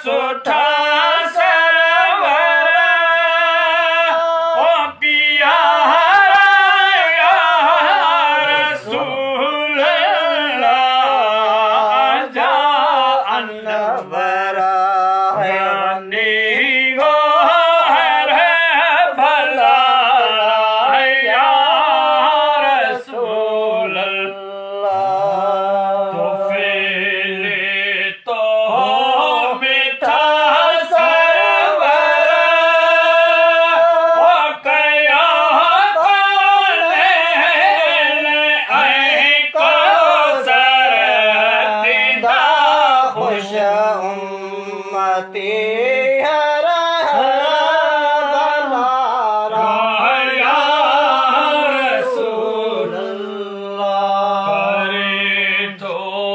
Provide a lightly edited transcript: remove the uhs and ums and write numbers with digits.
सुठा सरवर ओ प्यारा या रसूल अल्लाह जा अनवर नीगो है भला या रसूल अल्लाह तो उम्मती